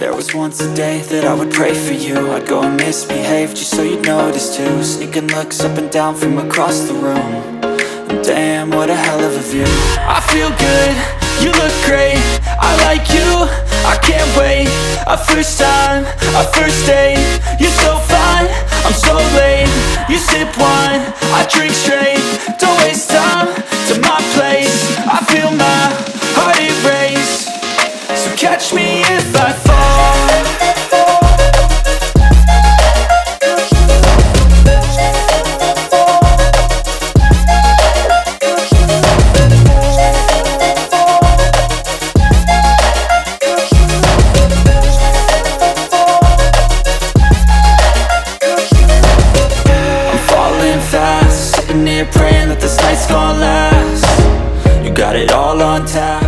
There was once a day that I would pray for you. I'd go and misbehave just so you'd notice too. Sneaking looks up and down from across the room. And damn, what a hell of a view. I feel good, you look great, I like you, I can't wait. A first time, a first date. You're so fine, I'm so late. You sip wine, I drink straight. Don't waste time to my place. I feel my heart erase. So catch me if I fall. Praying that this night's gonna last. You got it all on tap,